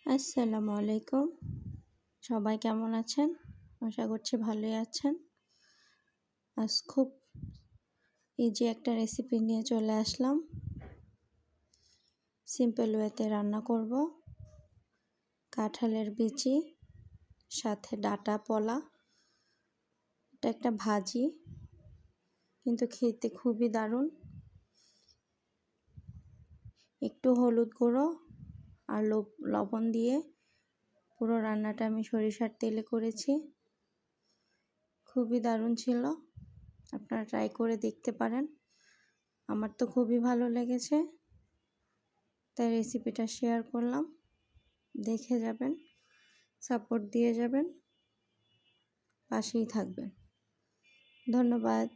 আসসালামু আলাইকুম। সবাই কেমন আছেন? আশা করছি ভালোই আছেন। আজ খুব ইজি একটা রেসিপি নিয়ে চলে আসলাম। সিম্পল ওয়েতে রান্না করব। কাঁঠালের বিচি সাথে ডাঁটা পলা। এটা একটা ভাজি, কিন্তু খেতে খুবই দারুণ। একটু হলুদ গুঁড়ো আর লবণ দিয়ে পুরো রান্নাটা আমি সরিষার তেলে করেছি। খুবই দারুণ ছিল। আপনারা ট্রাই করে দেখতে পারেন। আমার তো খুবই ভালো লেগেছে, তাই রেসিপিটা শেয়ার করলাম। দেখে যাবেন, সাপোর্ট দিয়ে যাবেন, পাশেই থাকবেন। ধন্যবাদ।